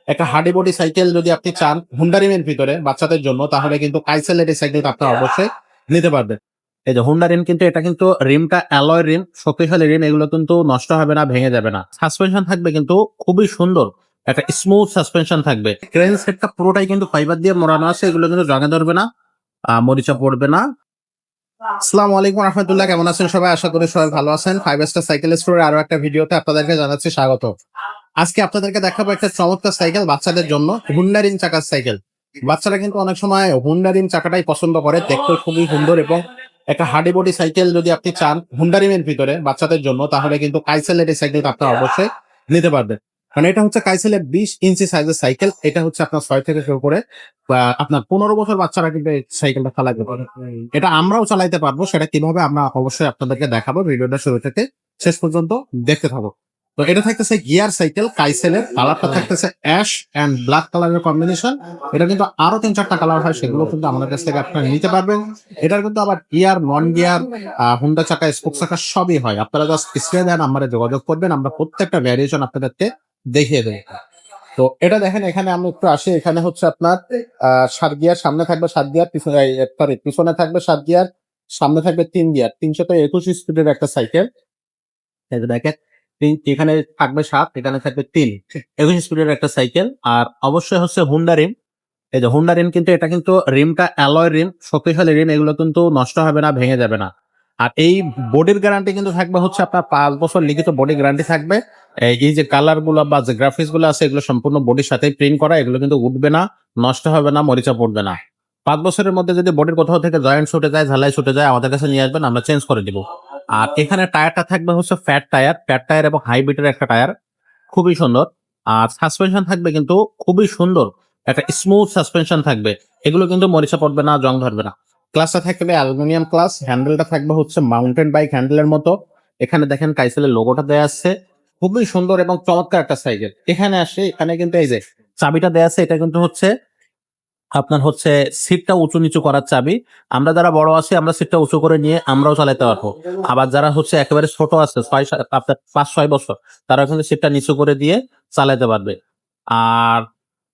একটা hardy body cycle যদি আপনি চান হুন্ডা রিমের ভিতরে বাচ্চাদের জন্য, তাহলে কিন্তু কাইসেলের এই সাইকেলটা আপনারা অবশ্যই নিতে পারবেন। এই যে হুন্ডা রিম, কিন্তু এটা কিন্তু রিমটা অ্যালয় রিম, শক্তিশালী রিম, এগুলো কিন্তু নষ্ট হবে না, ভেঙে যাবে না। সাসপেনশন থাকবে কিন্তু খুবই সুন্দর, একটা স্মুথ সাসপেনশন থাকবে। ক্রেন সেটটা পুরোটাই কিন্তু ফাইবার দিয়ে মোড়ানো আছে, এগুলো কিন্তু জঙে ধরবে না, মরিচা পড়বে না। আসসালামু আলাইকুম রহমতুল্লাহ, কেমন আছেন সবাই? আশা করি সবাই ভালো আছেন। 5 স্টার সাইকেল স্টোরের আরো একটা ভিডিওতে আপনাদেরকে জানাচ্ছি স্বাগত। আজকে আপনাদেরকে দেখাবো একটা চমৎকার সাইকেল বাচ্চাদের জন্য, হুন্ডা রিম চাকার সাইকেল। বাচ্চারা কিন্তু অনেক সময় হুন্ডা রিম চাকাটাই পছন্দ করে, দেখতে খুবই সুন্দর। এবং একটা হার্ডি বডি সাইকেল যদি আপনি চান হুন্ডা রিমের ভিতরে বাচ্চাদের জন্য, তাহলে কিন্তু কাইসেলের এই সাইকেলটা আপনারা অবশ্যই নিতে পারবেন। কারণ এটা হচ্ছে কাইসেলের 20 ইঞ্চি সাইজের সাইকেল। এটা হচ্ছে আপনার 6 থেকে শুরু করে আপনার 15 বছর বাচ্চারা কিন্তু এই সাইকেলটা চালাতে পারে। এটা আমরাও চালাইতে পারবো, সেটা কিভাবে আমরা অবশ্যই আপনাদেরকে দেখাবো। ভিডিওটা শুরু থেকে শেষ পর্যন্ত দেখতে থাকবো। তো এটা থাকতেছে গিয়ার সাইকেল কাইসেলের, কালারটা থাকতেছে অ্যাশ এন্ড ব্ল্যাক কালারের কম্বিনেশন। এটা কিন্তু আরো 3-4টা কালার হয়, সেগুলো কিন্তু আমাদের কাছ থেকে আপনারা নিতে পারবেন। এটার কিন্তু আবার গিয়ার, নন গিয়ার, হুন্ডা চাকা, স্পোক চাকা সবই হয়। আপনারা জাস্ট স্ক্রিনে দেন, নাম্বারে যোগাযোগ করবেন, আমরা প্রত্যেকটা ভ্যারিয়েশন আপনাদেরকে দেখিয়ে দেবো। তো এটা দেখেন, এখানে আমরা একটু আসি। এখানে হচ্ছে আপনার 7 গিয়ার, সামনে থাকবে 7 গিয়ার, পিছনে থাকবে 7 গিয়ার, সামনে থাকবে 3 গিয়ার। 321 স্পিডের একটা সাইকেল। এই যে দেখেন, এখানে থাকবে 7, এখানে থাকবে 3, 21 স্পিডের একটা সাইকেল। আর অবশ্যই হচ্ছে হুন্ডা রিম। এই যে হুন্ডা রিম, কিন্তু এটা কিন্তু রিমটা অ্যালয় রিম, শক্তিশালী রিম, এগুলো কিন্তু নষ্ট হবে না, ভেঙে যাবে না। আর এই বডির গ্যারান্টি কিন্তু থাকবে হচ্ছে আপনার 5 বছর লিখিত বডি গ্যারান্টি থাকবে। এই যে কালার গুলো বা যে গ্রাফিক্স গুলো আছে, এগুলো সম্পূর্ণ বডির সাথে প্রিন্ট করা, এগুলো কিন্তু উঠবে না, নষ্ট হবে না, মরিচা পড়বে না। 5 বছরের মধ্যে যদি বডির কোথাও থেকে জয়েন্ট ছুটে যায়, ঝালাই ছুটে যায়, আমাদের কাছে নিয়ে আসবেন, আমরা চেঞ্জ করে দিব। আর এখানে টায়ারটা থাকবে হচ্ছে ফ্যাট টায়ার এবং হাইব্রিডের একটা টায়ার, খুবই সুন্দর। আর সাসপেনশন থাকবে কিন্তু খুবই সুন্দর, একটা স্মুথ সাসপেনশন থাকবে, এগুলো কিন্তু মরিচা পড়বে না, জং ধরবে না। ক্লাসটা থাকবে অ্যালুমিনিয়াম ক্লাস, হ্যান্ডেলটা থাকবে হচ্ছে মাউন্টেন বাইক হ্যান্ডেলের মতো। এখানে দেখেন কাইসেলের লোগোটা দেয়া আছে, খুবই সুন্দর এবং চমৎকার একটা সাইকেল। এখানে আসে, এখানে কিন্তু এই যে চাবিটা দেয়া আছে, এটা কিন্তু হচ্ছে আপনার হচ্ছে সিটটা উঁচু নিচু করার চাবি। আমরা যারা বড় আছি, আমরা সিটটা উঁচু করে নিয়ে আমরাও চালাতে পারবো। আবার যারা হচ্ছে একেবারে ছোট আছে, 5-6 বছর, তারা কিন্তু সিটটা নিচু করে দিয়ে চালাতে পারবে। আর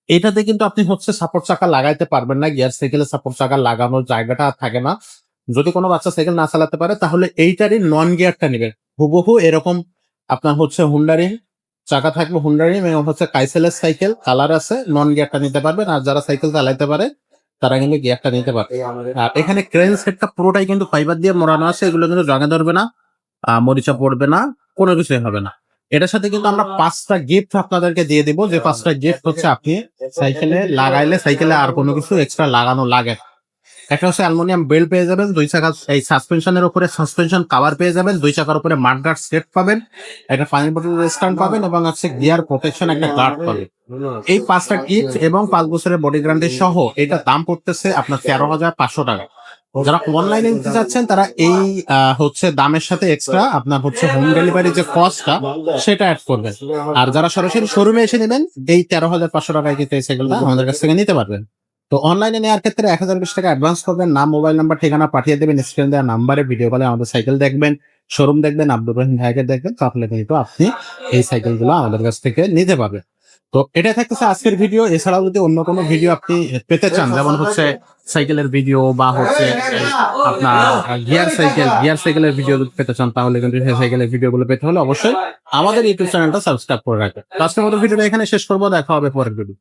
এটাতে কিন্তু আপনি হচ্ছে সাপোর্ট চাকা লাগাইতে পারবেন না, গিয়ার সাইকেলে সাপোর্ট চাকা লাগানোর জায়গাটা থাকে না। যদি কোনো বাচ্চা সাইকেল না চালাতে পারে, তাহলে এইটারই নন গিয়ারটা নেবে। হুবহু এরকম আপনার হচ্ছে হুন্ডারি চাকা থাকবে, হুন্ডারি এবং হচ্ছে কাইসেলের সাইকেল কালার আছে, নন গিয়ারটা নিতে পারবেন। আর যারা সাইকেল চালাইতে পারে, তারা কিন্তু গিয়ারটা নিতে পারবে। আর এখানে ক্রেন সেটটা পুরোটাই কিন্তু ফাইবার দিয়ে মোড়ানো আছে, এগুলো কিন্তু জঙে ধরবে না, মরিচা পড়বে না, কোনো কিছুই হবে না। এটার সাথে কিন্তু আমরা 5টা গিফট আপনাদেরকে দিয়ে দিব। যে 5টা গিফট হচ্ছে আপনি সাইকেলে লাগাইলে সাইকেলে আর কোনো কিছু এক্সট্রা লাগানো লাগে। একটা হচ্ছে অ্যালুমিনিয়াম বেল্ট পেয়ে যাবেন, 2 চাকা এই সাসপেনশনের উপরে সাসপেনশন কভার পেয়ে যাবেন, 2 চাকার উপরে মাডগার্ড সেট পাবেন, একটা পানি বোতল স্ট্যান্ড পাবেন এবং হচ্ছে গিয়ার প্রোটেকশন একটা গার্ড পাবেন। এই 5টা গিফট এবং 5 বছরের বডি গ্যারান্টি সহ এটা দাম পড়তেছে আপনার 13,500 টাকা। যারা অনলাইনে নিতে চাচ্ছেন, তারা এই হচ্ছে দামের সাথে এক্সট্রা আপনার হচ্ছে হোম ডেলিভারি যে কস্টটা, সেটা অ্যাড করবেন। আর যারা সরাসরি শোরুমে এসে নেবেন, এই 13,500 টাকায় কিন্তু এই সাইকেলটা আমাদের কাছ থেকে নিতে পারবেন। তো অনলাইনে নেওয়ার ক্ষেত্রে 1020 টাকা অ্যাডভান্স করবেন, নাম, মোবাইল নাম্বার, ঠিকানা পাঠিয়ে দেবেন স্ক্রিনে দেওয়া নাম্বারে। ভিডিও কলে আমাদের সাইকেল দেখবেন, শোরুম দেখবেন, আব্দুর রহিম ভাইকে দেখবেন, তাহলে কিন্তু আপনি এই সাইকেলগুলো আমাদের কাছ থেকে নিতে পারবেন। তো এটা থাকতেছে আজকের ভিডিও। এছাড়াও যদি অন্য কোনো ভিডিও আপনি পেতে চান, যেমন হচ্ছে সাইকেলের ভিডিও বা হচ্ছে আপনার গিয়ার সাইকেলের ভিডিও যদি পেতে চান, তাহলে কিন্তু সেই সাইকেলের ভিডিওগুলো পেতে হলে অবশ্যই আমাদের ইউটিউব চ্যানেলটা সাবস্ক্রাইব করে রাখবেন। আজকের মতো ভিডিওটা এখানে শেষ করবো, দেখা হবে পরের ভিডিও।